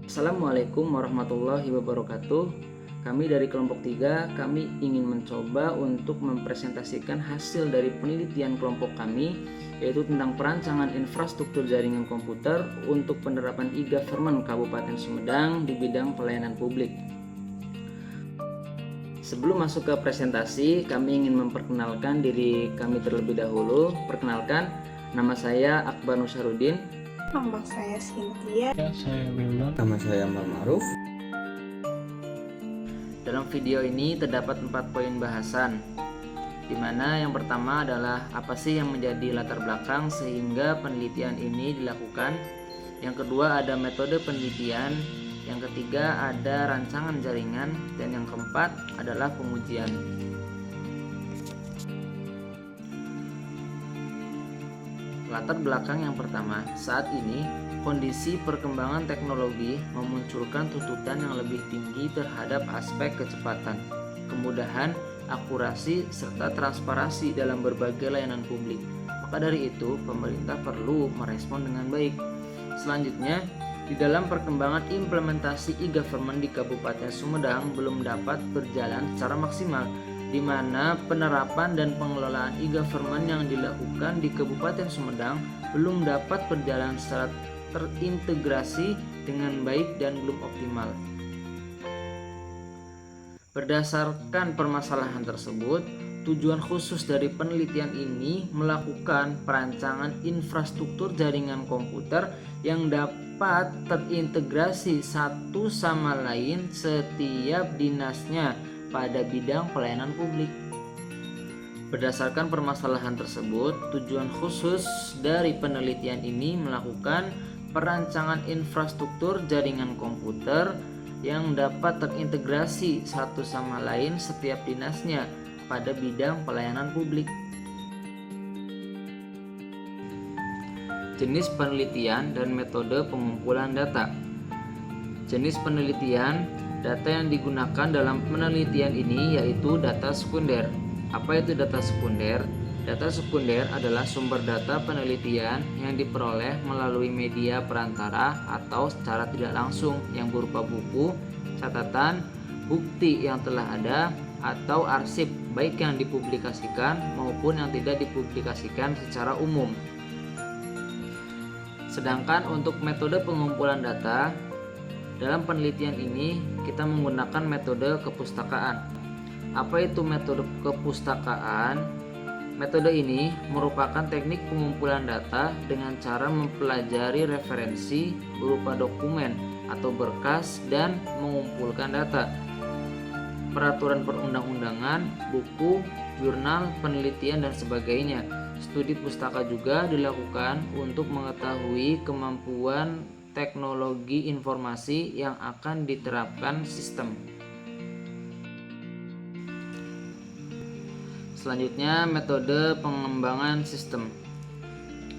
Assalamualaikum warahmatullahi wabarakatuh. Kami dari kelompok 3, kami ingin mencoba untuk mempresentasikan hasil dari penelitian kelompok kami, yaitu tentang perancangan infrastruktur jaringan komputer untuk penerapan e-government Kabupaten Sumedang di bidang pelayanan publik. Sebelum masuk ke presentasi, kami ingin memperkenalkan diri kami terlebih dahulu. Perkenalkan, nama saya Akbar Nusyarudin. Nama saya Cynthia. Saya Wildan. Nama saya Ma'ruf. Dalam video ini terdapat 4 poin bahasan, di mana yang pertama adalah apa sih yang menjadi latar belakang sehingga penelitian ini dilakukan. Yang kedua ada metode penelitian. Yang ketiga ada rancangan jaringan. Dan yang keempat adalah pengujian. Latar belakang yang pertama, saat ini kondisi perkembangan teknologi memunculkan tuntutan yang lebih tinggi terhadap aspek kecepatan, kemudahan, akurasi, serta transparansi dalam berbagai layanan publik. Maka dari itu, pemerintah perlu merespon dengan baik. Selanjutnya, di dalam perkembangan implementasi e-government di Kabupaten Sumedang belum dapat berjalan secara maksimal, di mana penerapan dan pengelolaan e-government yang dilakukan di Kabupaten Sumedang belum dapat berjalan secara terintegrasi dengan baik dan belum optimal. Berdasarkan permasalahan tersebut, tujuan khusus dari penelitian ini melakukan perancangan infrastruktur jaringan komputer yang dapat terintegrasi satu sama lain setiap dinasnya pada bidang pelayanan publik. Berdasarkan permasalahan tersebut, tujuan khusus dari penelitian ini melakukan perancangan infrastruktur jaringan komputer yang dapat terintegrasi satu sama lain setiap dinasnya pada bidang pelayanan publik. Jenis penelitian dan metode pengumpulan data. Jenis penelitian, data yang digunakan dalam penelitian ini yaitu data sekunder. Apa itu data sekunder? Data sekunder adalah sumber data penelitian yang diperoleh melalui media perantara atau secara tidak langsung yang berupa buku, catatan, bukti yang telah ada, atau arsip baik yang dipublikasikan maupun yang tidak dipublikasikan secara umum. Sedangkan untuk metode pengumpulan data, dalam penelitian ini kita menggunakan metode kepustakaan. Apa itu metode kepustakaan? Metode ini merupakan teknik pengumpulan data dengan cara mempelajari referensi berupa dokumen atau berkas dan mengumpulkan data, peraturan perundang-undangan, buku, jurnal, penelitian, dan sebagainya. Studi pustaka juga dilakukan untuk mengetahui kemampuan teknologi informasi yang akan diterapkan sistem. Selanjutnya, metode pengembangan sistem.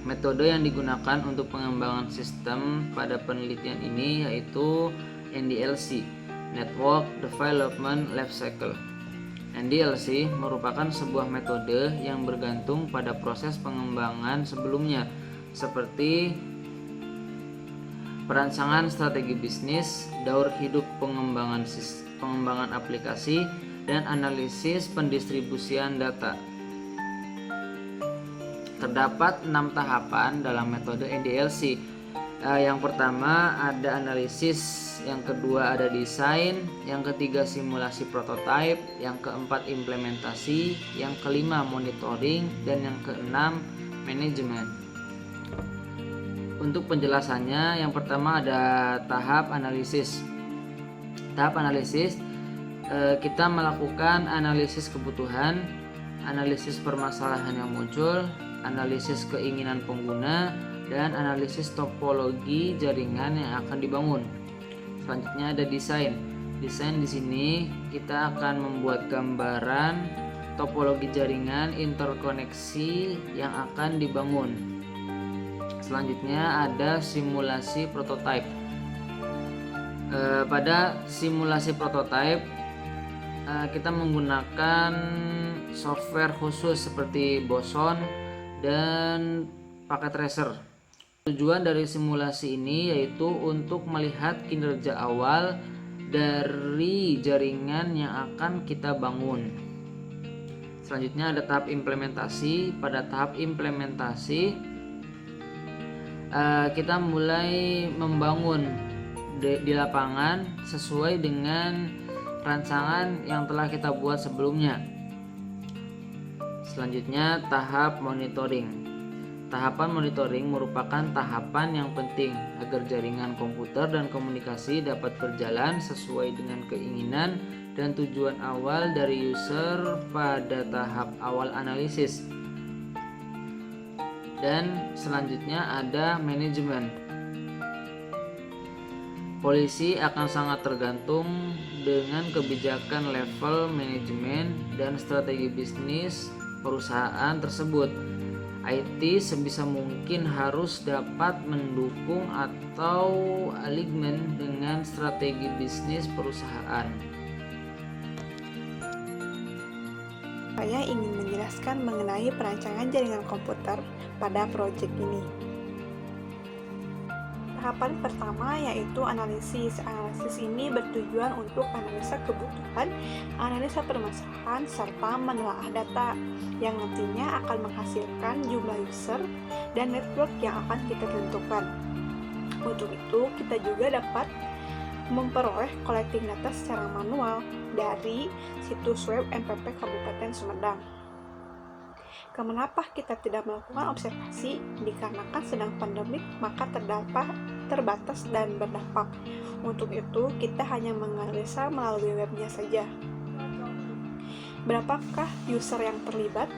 Metode yang digunakan untuk pengembangan sistem pada penelitian ini yaitu NDLC, Network Development Lifecycle. NDLC merupakan sebuah metode yang bergantung pada proses pengembangan sebelumnya, seperti perancangan strategi bisnis, daur hidup pengembangan aplikasi, dan analisis pendistribusian data. Terdapat 6 tahapan dalam metode NDLC. Yang pertama ada analisis, yang kedua ada desain, yang ketiga simulasi prototipe, yang keempat implementasi, yang kelima monitoring, dan yang keenam manajemen. Untuk penjelasannya, yang pertama ada tahap analisis. Tahap analisis, kita melakukan analisis kebutuhan, analisis permasalahan yang muncul, analisis keinginan pengguna, dan analisis topologi jaringan yang akan dibangun. Selanjutnya ada desain. Desain di sini kita akan membuat gambaran topologi jaringan interkoneksi yang akan dibangun. Selanjutnya ada simulasi prototipe. Pada simulasi prototipe kita menggunakan software khusus seperti Boson dan paket tracer. Tujuan dari simulasi ini yaitu untuk melihat kinerja awal dari jaringan yang akan kita bangun. Selanjutnya ada tahap implementasi. Pada tahap implementasi kita mulai membangun di lapangan sesuai dengan rancangan yang telah kita buat sebelumnya. Selanjutnya tahap monitoring. Tahapan monitoring merupakan tahapan yang penting agar jaringan komputer dan komunikasi dapat berjalan sesuai dengan keinginan dan tujuan awal dari user pada tahap awal analisis. Dan selanjutnya ada manajemen. Polisi akan sangat tergantung dengan kebijakan level manajemen dan strategi bisnis perusahaan tersebut. IT sebisa mungkin harus dapat mendukung atau align dengan strategi bisnis perusahaan. Saya ingin menjelaskan mengenai perancangan jaringan komputer pada proyek ini. Tahapan pertama yaitu analisis. Analisis ini bertujuan untuk analisa kebutuhan, analisa permasalahan, serta menelaah data yang nantinya akan menghasilkan jumlah user dan network yang akan kita tentukan. Untuk itu, kita juga dapat memperoleh collecting data secara manual dari situs web MPP Kabupaten Sumedang. Kenapa kita tidak melakukan observasi? Dikarenakan sedang pandemik, maka terbatas dan berdampak. Untuk itu, kita hanya menganalisa melalui webnya saja. Berapakah user yang terlibat?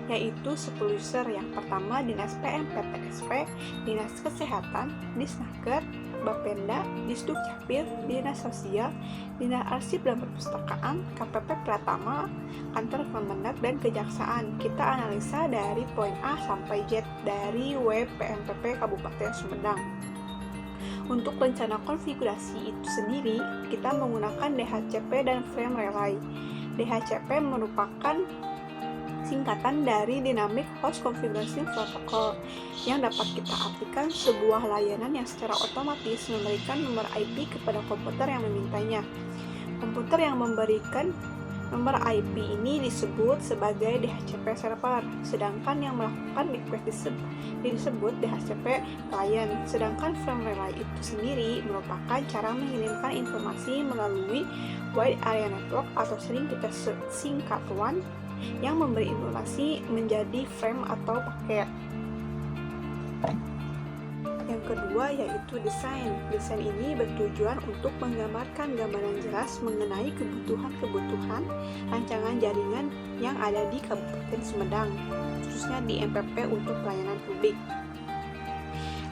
Yaitu 10 user. Yang pertama Dinas PMPTSP, Dinas Kesehatan, Disnaker, Bapenda, Disduk Capil, Dinas Sosial, Dinas Arsip dan Perpustakaan, KPP Pratama, Kantor Kemendak, dan Kejaksaan. Kita analisa dari poin A sampai Z dari web PMPP Kabupaten Sumedang. Untuk rencana konfigurasi itu sendiri, kita menggunakan DHCP dan Frame Relay. DHCP merupakan singkatan dari Dynamic Host Configuration Protocol yang dapat kita artikan sebuah layanan yang secara otomatis memberikan nomor IP kepada komputer yang memintanya. Komputer yang memberikan nomor IP ini disebut sebagai DHCP server, sedangkan yang melakukan request disebut DHCP client. Sedangkan frame relay itu sendiri merupakan cara mengirimkan informasi melalui wide area network atau sering kita singkat WAN yang memberi informasi menjadi frame atau paket. Yang kedua yaitu desain. Desain ini bertujuan untuk menggambarkan gambaran jelas mengenai kebutuhan rancangan jaringan yang ada di Kabupaten Sumedang, khususnya di MPP untuk pelayanan publik.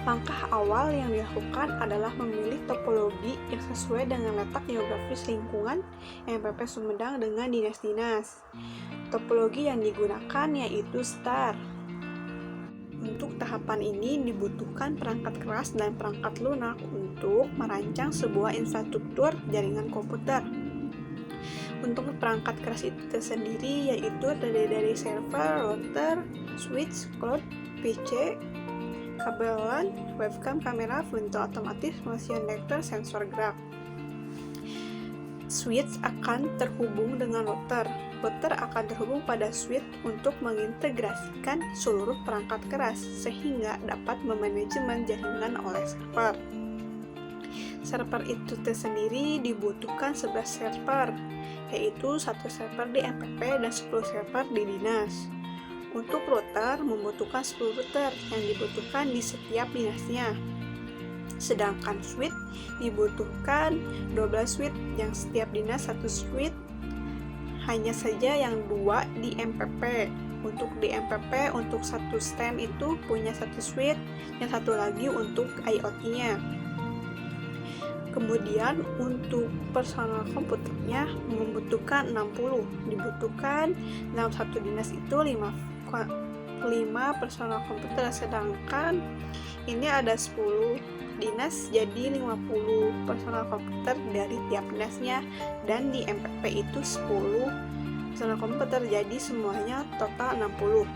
Langkah awal yang dilakukan adalah memilih topologi yang sesuai dengan letak geografis lingkungan MPP Sumedang dengan dinas-dinas. Topologi yang digunakan yaitu STAR. Untuk tahapan ini dibutuhkan perangkat keras dan perangkat lunak untuk merancang sebuah infrastruktur jaringan komputer. Untuk perangkat keras itu tersendiri yaitu terdiri dari server, router, switch, cloud, PC, kabel LAN, webcam, kamera, printer otomatis, motion detector, sensor gerak. Switch akan terhubung dengan router. Router akan terhubung pada switch untuk mengintegrasikan seluruh perangkat keras sehingga dapat memanajemen jaringan oleh server. Server itu tersendiri dibutuhkan 11 server, yaitu 1 server di MPP dan 10 server di dinas. Untuk router membutuhkan 10 router yang dibutuhkan di setiap dinasnya. Sedangkan switch dibutuhkan 12 switch yang setiap dinas 1 switch, hanya saja yang 2 di MPP. Untuk di MPP untuk 1 stand itu punya 1 switch, yang 1 lagi untuk IoT-nya. Kemudian untuk personal komputernya membutuhkan 60, dibutuhkan dalam satu dinas itu 5 personal komputer, sedangkan ini ada 10 dinas jadi 50 personal komputer dari tiap dinasnya, dan di MPP itu 10 personal komputer jadi semuanya total 60.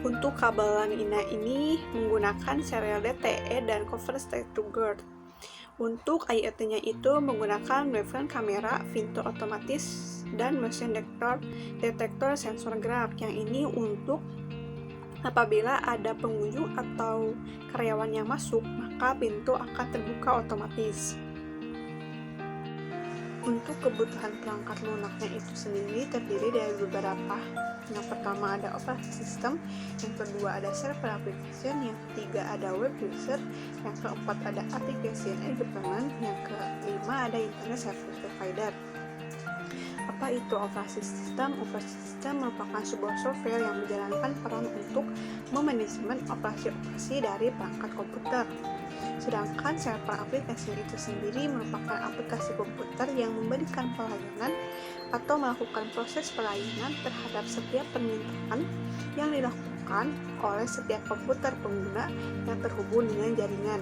Untuk kabel LAN ini menggunakan serial DTE dan converter state to guard. Untuk IoT-nya itu menggunakan wavefront kamera, pintu otomatis, dan motion detektor sensor gerak. Yang ini untuk apabila ada pengunjung atau karyawan yang masuk, maka pintu akan terbuka otomatis. Untuk kebutuhan perangkat lunaknya itu sendiri terdiri dari beberapa. Yang pertama ada operasi sistem, yang kedua ada server application, yang ketiga ada web user, yang keempat ada application environment, yang kelima ada internet service provider. Apa itu operasi sistem? Operasi sistem merupakan sebuah software yang menjalankan peran untuk memanajemen operasi-operasi dari perangkat komputer. Sedangkan server aplikasi itu sendiri merupakan aplikasi komputer yang memberikan pelayanan atau melakukan proses pelayanan terhadap setiap permintaan yang dilakukan oleh setiap komputer pengguna yang terhubung dengan jaringan.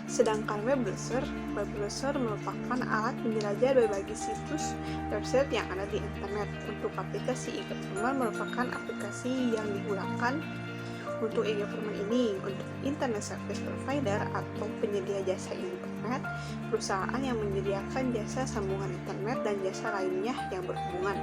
Sedangkan web browser merupakan alat menjelajah berbagai situs website yang ada di internet. Untuk aplikasi e-government merupakan aplikasi yang digunakan untuk e-government ini. Untuk internet service provider atau penyedia jasa internet, perusahaan yang menyediakan jasa sambungan internet dan jasa lainnya yang berhubungan.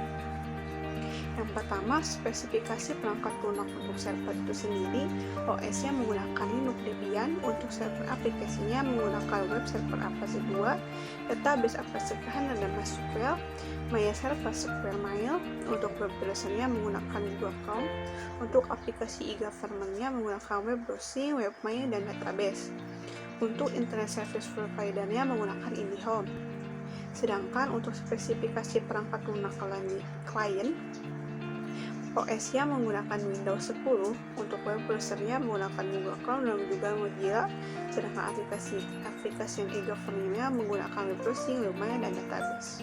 Yang pertama, spesifikasi perangkat lunak untuk server itu sendiri. OS-nya menggunakan Linux Debian, untuk server aplikasinya menggunakan web server Apache 2, database Apache Kahana dan MySQL, Maya Server SQL Mail, untuk web browser-nya menggunakan Google Chrome, untuk aplikasi e-government-nya menggunakan web browsing, webmail, dan database. Untuk internet service provider-nya menggunakan IndiHome. Sedangkan untuk spesifikasi perangkat lunak klien, OS-nya menggunakan Windows 10, untuk web browser-nya menggunakan Google Chrome dan juga Mozilla, sedangkan aplikasi e-government-nya menggunakan web browsing, webmail, dan database.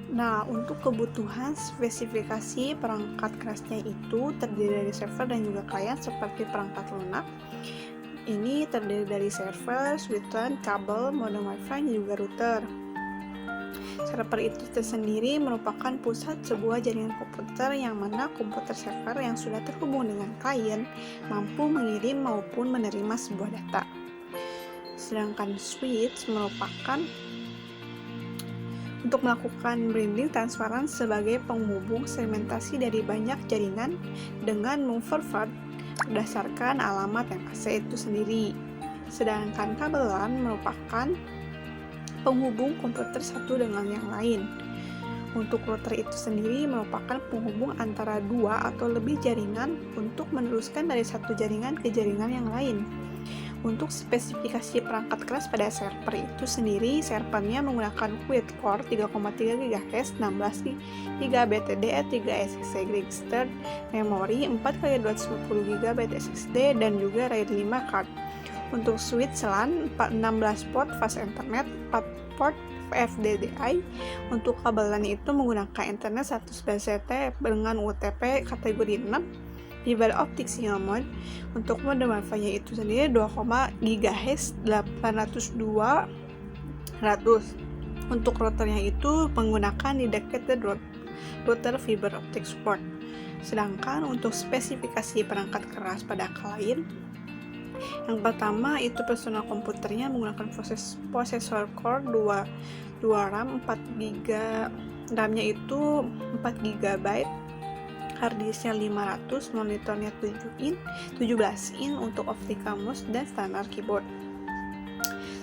Nah, untuk kebutuhan spesifikasi perangkat kerasnya itu terdiri dari server dan juga klien seperti perangkat lunak. Ini terdiri dari server, switch LAN, kabel, modem Wi-Fi, dan juga router. Server itu tersendiri merupakan pusat sebuah jaringan komputer yang mana komputer server yang sudah terhubung dengan klien mampu mengirim maupun menerima sebuah data. Sedangkan switch merupakan untuk melakukan binding transparan sebagai penghubung segmentasi dari banyak jaringan dengan memforward berdasarkan alamat yang pasti itu sendiri. Sedangkan kabel LAN merupakan penghubung komputer satu dengan yang lain. Untuk router itu sendiri merupakan penghubung antara dua atau lebih jaringan untuk meneruskan dari satu jaringan ke jaringan yang lain. Untuk spesifikasi perangkat keras pada server itu sendiri, servernya menggunakan quad-core 3,3 GHz, 16 GB TDD, 3 SSD registered, memori 4x250 GB SSD, dan juga RAID 5 card. Untuk switch LAN 16 port fast internet, 4 port FDDI. Untuk kabel LAN itu menggunakan internet 100 dengan UTP kategori 6, fiber optic single mode. Untuk modem Wi-Fi itu sendiri 2, GHz 802.100. Untuk routernya itu menggunakan dedicated router fiber optic support. Sedangkan untuk spesifikasi perangkat keras pada klien, yang pertama itu personal komputernya menggunakan prosesor core 2 RAM, 4 GB RAM-nya itu 4 GB, harddisknya 500, monitornya 17 in untuk optical mouse dan standar keyboard.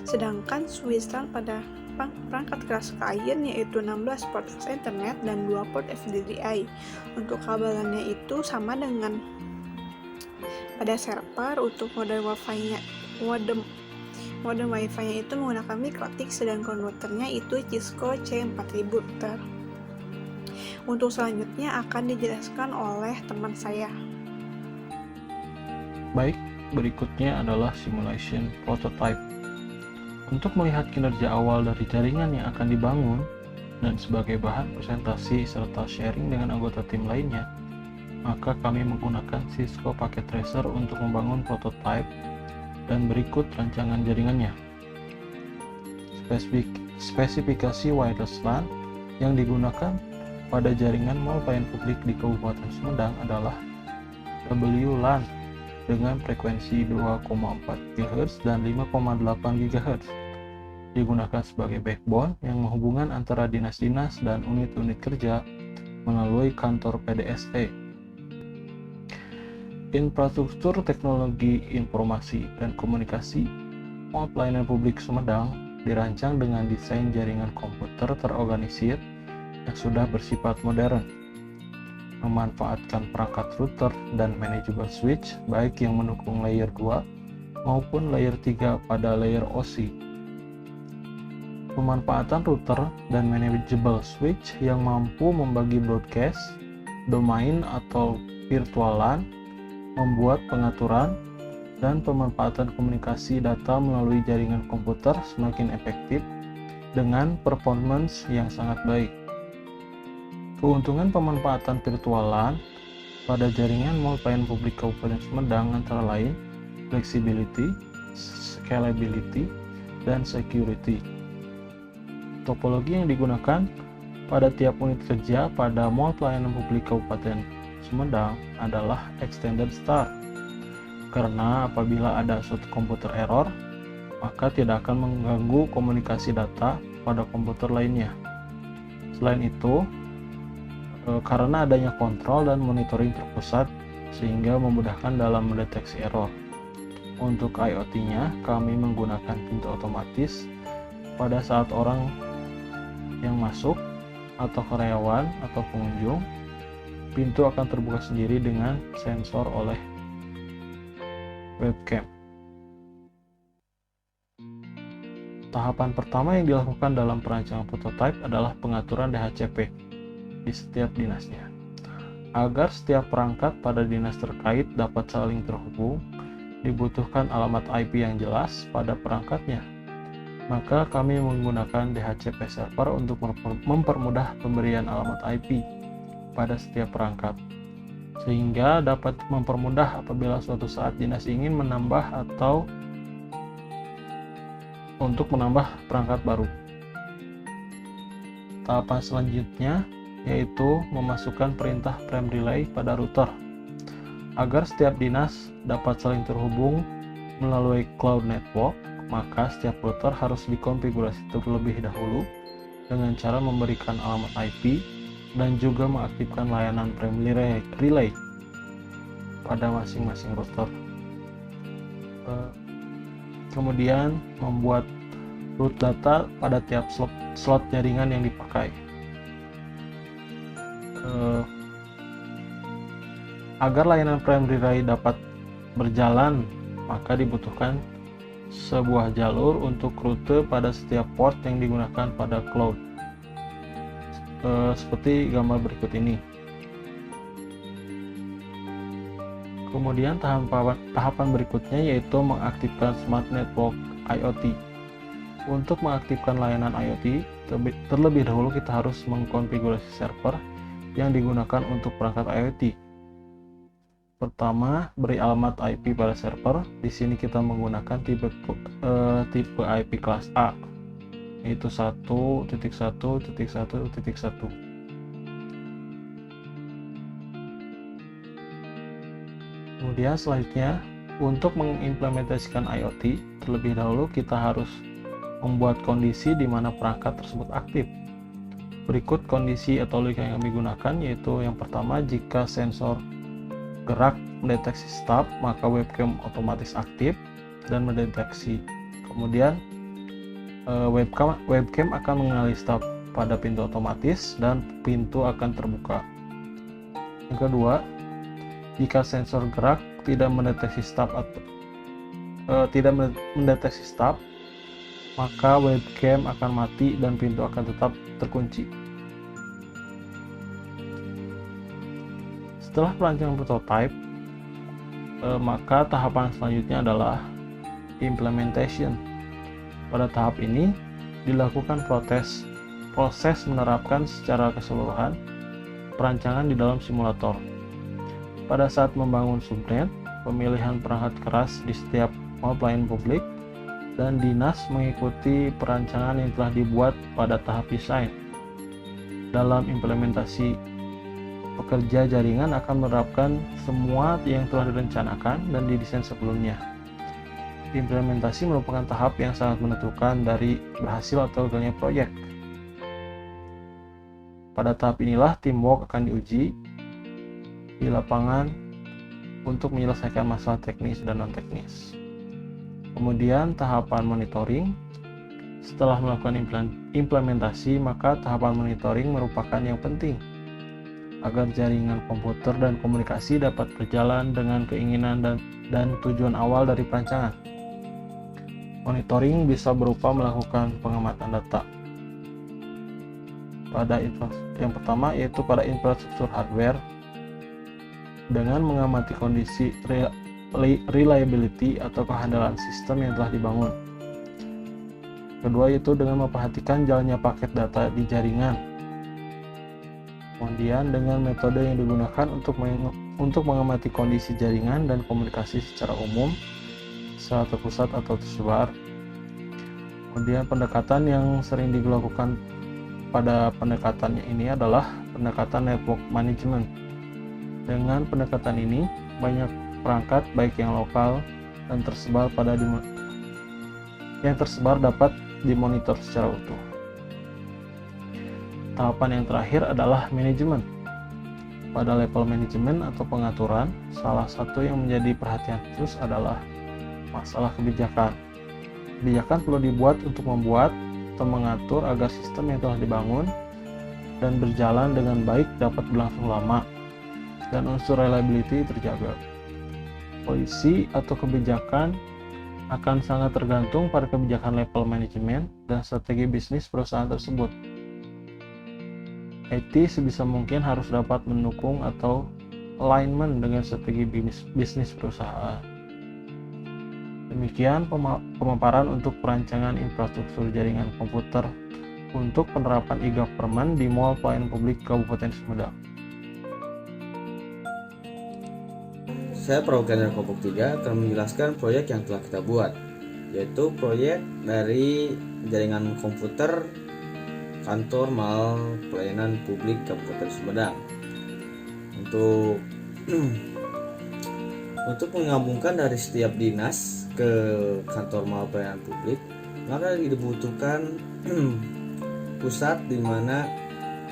Sedangkan switch LAN pada perangkat keras klien yaitu 16 port fast internet dan 2 port FDDI. Untuk kabel LAN-nya itu sama dengan pada server. Untuk modem Wi-Fi-nya itu menggunakan MikroTik, sedangkan routernya itu Cisco C4000 router. Untuk selanjutnya akan dijelaskan oleh teman saya. Baik, berikutnya adalah simulation prototype. Untuk melihat kinerja awal dari jaringan yang akan dibangun dan sebagai bahan presentasi serta sharing dengan anggota tim lainnya, maka kami menggunakan Cisco Packet Tracer untuk membangun prototype dan berikut rancangan jaringannya. Spesifikasi wireless LAN yang digunakan pada jaringan mall pelayanan publik di Kabupaten Sumedang adalah WLAN dengan frekuensi 2,4 GHz dan 5,8 GHz. Digunakan sebagai backbone yang menghubungkan antara dinas-dinas dan unit-unit kerja melalui kantor PDSE. Infrastruktur teknologi informasi dan komunikasi Mall Pelayanan Publik Sumedang dirancang dengan desain jaringan komputer terorganisir yang sudah bersifat modern, memanfaatkan perangkat router dan manageable switch baik yang mendukung layer 2 maupun layer 3 pada layer OSI. Pemanfaatan router dan manageable switch yang mampu membagi broadcast, domain atau virtual LAN, membuat pengaturan dan pemanfaatan komunikasi data melalui jaringan komputer semakin efektif dengan performance yang sangat baik. Keuntungan pemanfaatan virtual LAN pada jaringan mall pelayanan publik Kabupaten Sumedang antara lain flexibility, scalability, dan security. Topologi yang digunakan pada tiap unit kerja pada mall pelayanan publik Kabupaten Sumedang adalah extended star, karena apabila ada suatu komputer error, maka tidak akan mengganggu komunikasi data pada komputer lainnya. Selain itu, karena adanya kontrol dan monitoring terpusat sehingga memudahkan dalam mendeteksi error. Untuk IoT-nya, kami menggunakan pintu otomatis pada saat orang yang masuk atau karyawan atau pengunjung, pintu akan terbuka sendiri dengan sensor oleh webcam. Tahapan pertama yang dilakukan dalam perancangan prototipe adalah pengaturan DHCP di setiap dinasnya. Agar setiap perangkat pada dinas terkait dapat saling terhubung, dibutuhkan alamat IP yang jelas pada perangkatnya. Maka kami menggunakan DHCP server untuk mempermudah pemberian alamat IP pada setiap perangkat, sehingga dapat mempermudah apabila suatu saat dinas ingin menambah atau untuk menambah perangkat baru. Tahapan selanjutnya yaitu memasukkan perintah frame relay pada router. Agar setiap dinas dapat saling terhubung melalui cloud network, maka setiap router harus dikonfigurasi terlebih dahulu dengan cara memberikan alamat IP dan juga mengaktifkan layanan frame relay pada masing-masing router. Kemudian membuat root data pada tiap slot jaringan yang dipakai. Agar layanan frame relay dapat berjalan, maka dibutuhkan sebuah jalur untuk rute pada setiap port yang digunakan pada cloud, seperti gambar berikut ini. Kemudian tahapan berikutnya yaitu mengaktifkan Smart Network IoT. Untuk mengaktifkan layanan IoT, terlebih dahulu kita harus mengkonfigurasi server yang digunakan untuk perangkat IoT. Pertama, beri alamat IP pada server. Di sini kita menggunakan tipe IP kelas A, yaitu 1.1.1.1. Kemudian selanjutnya, untuk mengimplementasikan IoT, terlebih dahulu kita harus membuat kondisi di mana perangkat tersebut aktif. Berikut kondisi atau logika yang kami gunakan, yaitu yang pertama, jika sensor gerak mendeteksi stop, maka webcam otomatis aktif dan mendeteksi. Kemudian webcam akan mengenali stop pada pintu otomatis dan pintu akan terbuka. Yang kedua, jika sensor gerak tidak mendeteksi stop maka webcam akan mati dan pintu akan tetap terkunci. Setelah perancangan prototype, maka tahapan selanjutnya adalah implementation. Pada tahap ini dilakukan proses menerapkan secara keseluruhan perancangan di dalam simulator. Pada saat membangun subnet, pemilihan perangkat keras di setiap mall pelayanan publik dan dinas mengikuti perancangan yang telah dibuat pada tahap desain. dalam implementasi, pekerja jaringan akan menerapkan semua yang telah direncanakan dan didesain sebelumnya. Implementasi merupakan tahap yang sangat menentukan dari berhasil atau gagalnya proyek. Pada tahap inilah teamwork akan diuji di lapangan untuk menyelesaikan masalah teknis dan non-teknis. Kemudian tahapan monitoring. Setelah melakukan implementasi, maka tahapan monitoring merupakan yang penting agar jaringan komputer dan komunikasi dapat berjalan dengan keinginan dan tujuan awal dari perancangan. Monitoring bisa berupa melakukan pengamatan data pada yang pertama, yaitu pada infrastruktur hardware dengan mengamati kondisi reliability atau kehandalan sistem yang telah dibangun. Kedua, yaitu dengan memperhatikan jalannya paket data di jaringan. Kemudian dengan metode yang digunakan untuk mengamati kondisi jaringan dan komunikasi secara umum, secara terpusat atau tersebar. Kemudian pendekatan yang sering dilakukan pada pendekatannya ini adalah pendekatan network management. Dengan pendekatan ini, banyak perangkat baik yang lokal dan tersebar dapat dimonitor secara utuh. Tahapan yang terakhir adalah manajemen. Pada level manajemen atau pengaturan, salah satu yang menjadi perhatian khusus adalah masalah kebijakan. Kebijakan perlu dibuat untuk membuat atau mengatur agar sistem yang telah dibangun dan berjalan dengan baik dapat berlangsung lama dan unsur reliability terjaga. Polisi atau kebijakan akan sangat tergantung pada kebijakan level manajemen dan strategi bisnis perusahaan tersebut. IT sebisa mungkin harus dapat mendukung atau alignment dengan strategi bisnis perusahaan. Demikian pemaparan untuk perancangan infrastruktur jaringan komputer untuk penerapan e-government di Mall Pelayanan Publik Kabupaten Sumedang. Saya perwakilan kelompok 3 akan menjelaskan proyek yang telah kita buat, yaitu proyek dari jaringan komputer kantor Mall Pelayanan Publik Kabupaten Sumedang. Untuk menggabungkan dari setiap dinas ke kantor Mall Pelayanan Publik, maka dibutuhkan pusat di mana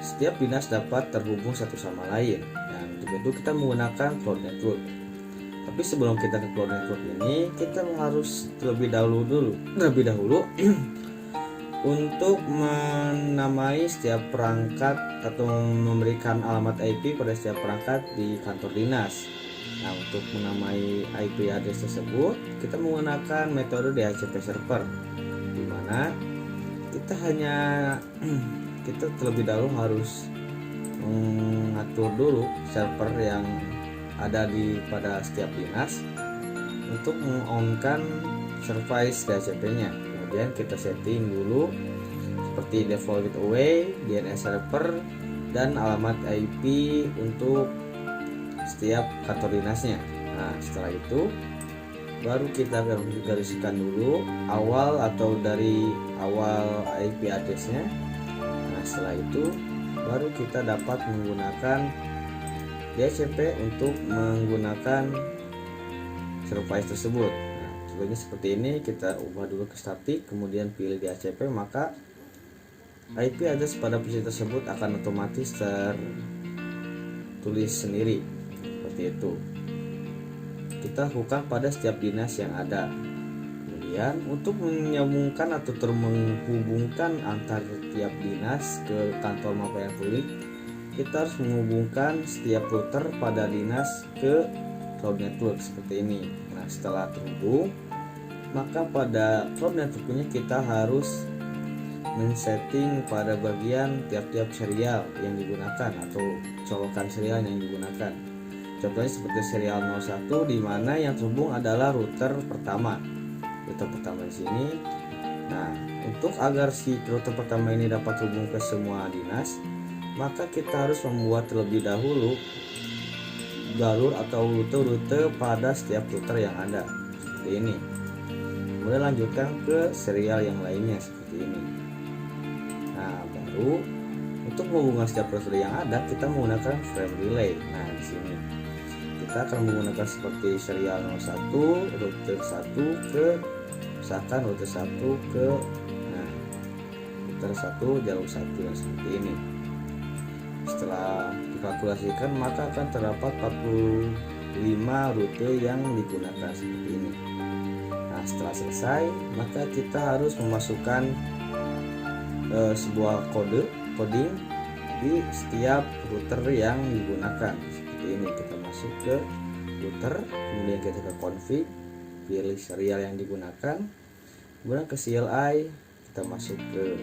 setiap dinas dapat terhubung satu sama lain. Dan untuk itu kita menggunakan cloud network. Tapi sebelum kita ke cloud network ini, kita harus terlebih dahulu untuk menamai setiap perangkat atau memberikan alamat IP pada setiap perangkat di kantor dinas. Nah, untuk menamai IP address tersebut, kita menggunakan metode DHCP server, di mana kita terlebih dahulu harus mengatur dulu server yang ada pada setiap dinas untuk meng-on-kan service DHCP-nya. Kemudian kita setting dulu seperti default gateway, DNS server, dan alamat IP untuk setiap kantor dinasnya. Nah, setelah itu baru kita gariskan dulu dari awal IP address-nya. Nah, setelah itu baru kita dapat menggunakan DHCP untuk menggunakan service tersebut. Nah, contohnya seperti ini, kita ubah dulu ke static, kemudian pilih DHCP, maka IP address pada posisi tersebut akan otomatis tertulis sendiri seperti itu. Kita lakukan pada setiap dinas yang ada. Kemudian untuk menyambungkan atau menghubungkan antar tiap dinas ke kantor Pelayanan Publik, kita harus menghubungkan setiap router pada dinas ke cloud network seperti ini. Nah, setelah terhubung, maka pada cloud networknya kita harus men-setting pada bagian tiap-tiap serial yang digunakan atau colokan serial yang digunakan. Contohnya seperti serial 01, di mana yang terhubung adalah router pertama. Router pertama di sini. Nah, untuk agar si router pertama ini dapat terhubung ke semua dinas, maka kita harus membuat terlebih dahulu jalur atau rute pada setiap router yang ada seperti ini. Kemudian lanjutkan ke serial yang lainnya seperti ini. Nah, baru Untuk menghubungkan setiap router yang ada, kita menggunakan frame relay. Nah, di sini kita akan menggunakan seperti serial 01, router 1 ke misalkan router 1 ke router 1 jalur 1 dan seperti ini. Setelah dikalkulasikan maka akan terdapat 45 rute yang digunakan seperti ini. Nah, setelah selesai maka kita harus memasukkan sebuah coding di setiap router yang digunakan. Seperti ini, kita masuk ke router, kemudian kita ke config, pilih serial yang digunakan, kemudian ke CLI, kita masuk ke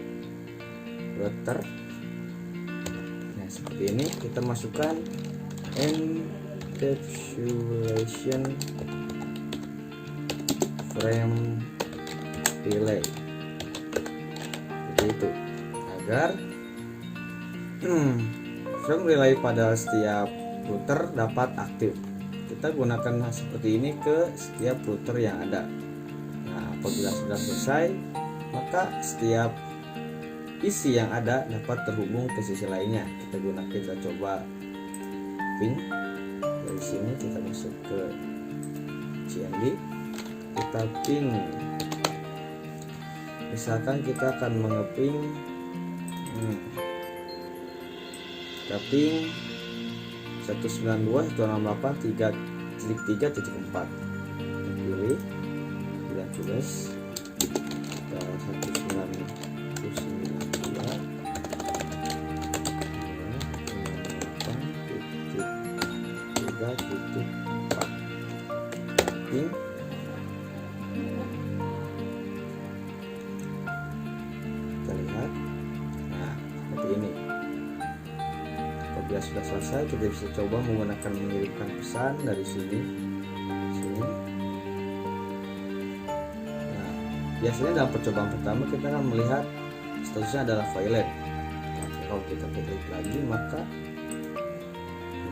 router. Nah, seperti ini kita masukkan encapsulation frame relay seperti itu, agar frame relay pada setiap router dapat aktif. Kita gunakan seperti ini ke setiap router yang ada. Nah, apabila sudah selesai maka setiap isi yang ada dapat terhubung ke sisi lainnya. Kita coba ping dari sini, kita masuk ke CMD, kita ping. Misalkan kita akan mengeping kita ping 192.168.3.4, pilih, kemudian tulis 192.3.4 ping. Kita lihat, nah seperti ini. Apabila sudah selesai, kita bisa coba menggunakan mengirimkan pesan dari sini. Nah, biasanya dalam percobaan pertama kita akan melihat statusnya adalah violate. Nah, kalau kita klik lagi maka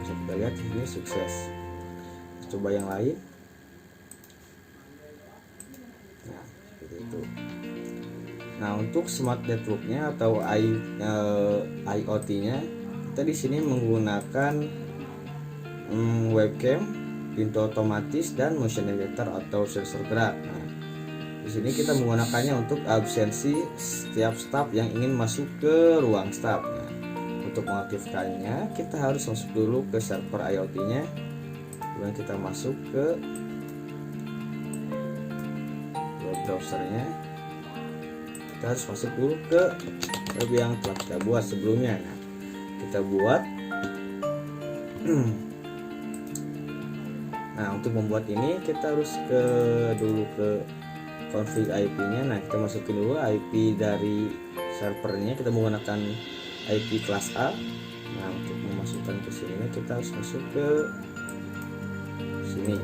bisa kita lihat ini sukses. Kita coba yang lain. Nah, seperti itu. Nah, untuk smart networknya atau IoT-nya, kita di sini menggunakan webcam, pintu otomatis, dan motion detector atau sensor gerak. Nah, di sini kita menggunakannya untuk absensi setiap staf yang ingin masuk ke ruang staf. Nah, untuk mengaktifkannya kita harus masuk dulu ke server IoT-nya, kemudian kita masuk ke web browsernya. Kita harus masuk dulu ke web yang telah kita buat sebelumnya. Nah, kita buat. Nah, untuk membuat ini kita harus dulu ke config IP-nya. Nah, kita masukin dulu IP dari servernya, kita menggunakan IP kelas A. Nah, untuk memasukkan ke sini kita harus masuk ke sini.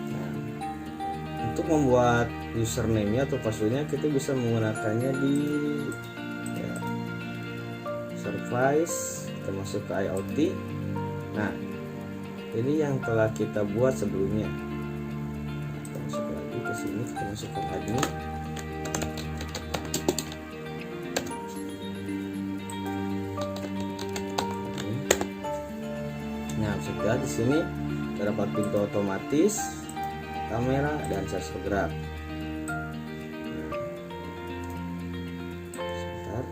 Nah, untuk membuat username atau passwordnya kita bisa menggunakannya di service. Kita masuk ke IoT. Nah, ini yang telah kita buat sebelumnya. Kita masuk lagi ke sini, kita masukkan admin. Nah, sudah di sini terdapat pintu otomatis, kamera, dan sensor gerak. Sebentar.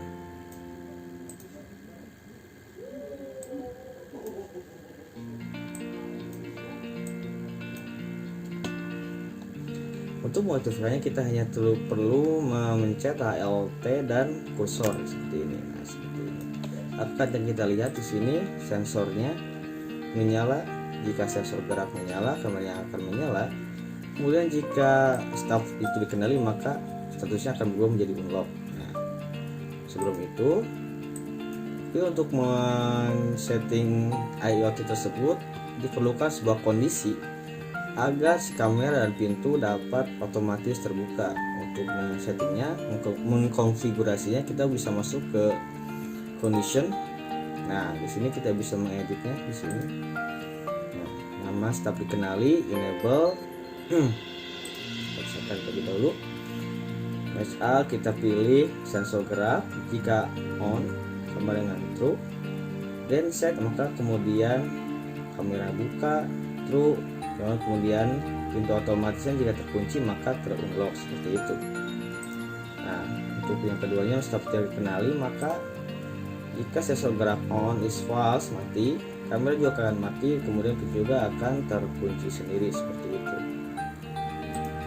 Untuk mengaktifkannya kita hanya perlu memencet ALT dan kursor seperti ini. Nah, seperti ini. Akan kita lihat di sini sensornya menyala. Jika sensor gerak menyala, kameranya akan menyala. Kemudian jika staf itu dikenali maka statusnya akan berubah menjadi unlock. Nah, sebelum itu untuk men-setting IoT tersebut diperlukan sebuah kondisi agar si kamera dan pintu dapat otomatis terbuka. Untuk men-settingnya, mengkonfigurasinya, kita bisa masuk ke condition. Nah, di sini kita bisa mengeditnya di sini. Nah, nama staf dikenali, enable. Kita terlebih dahulu. HA kita pilih sensor gerak, jika on sama dengan true, then set, maka kemudian kamera buka true, kemudian pintu otomatisnya jika terkunci maka terunlock, seperti itu. Nah, untuk yang keduanya setelah dikenali, maka jika sensor gerak on is false, mati, kamera juga akan mati, kemudian pintu juga akan terkunci sendiri, seperti itu.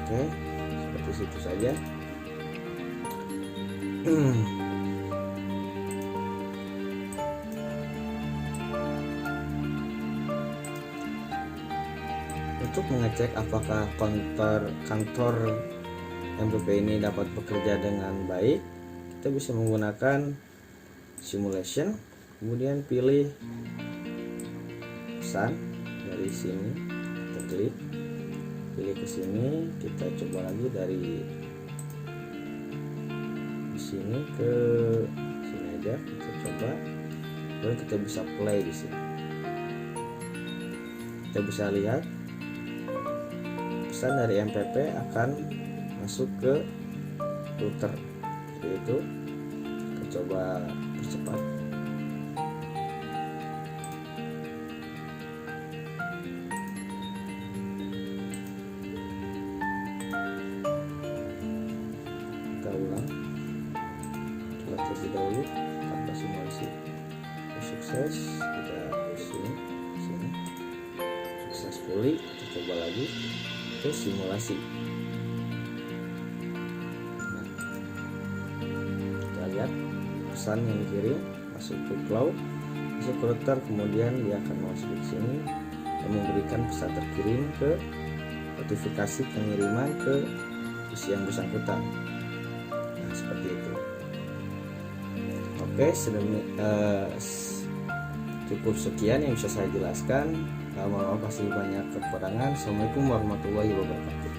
Oke, seperti itu saja. Untuk mengecek apakah kantor MPP ini dapat bekerja dengan baik, kita bisa menggunakan simulation, kemudian pilih pesan dari sini, kita klik, pilih ke sini, kita coba lagi dari sini ke sini aja, kita coba, lalu kita bisa play di sini. Kita bisa lihat pesan dari MPP akan masuk ke router, seperti itu. Kita coba percepat. Kita ulang terlebih dahulu tanpa simulasi. Sukses, kita sini successfully. Kita coba lagi ke simulasi. Nah, kita lihat pesan yang dikirim masuk ke cloud, masuk ke router, kemudian dia akan masuk ke sini dan memberikan pesan terkirim ke notifikasi pengiriman ke PC yang bersangkutan. Nah, seperti itu. Oke, cukup sekian yang bisa saya jelaskan. Mohon maaf masih banyak kekurangan. Assalamualaikum warahmatullahi wabarakatuh.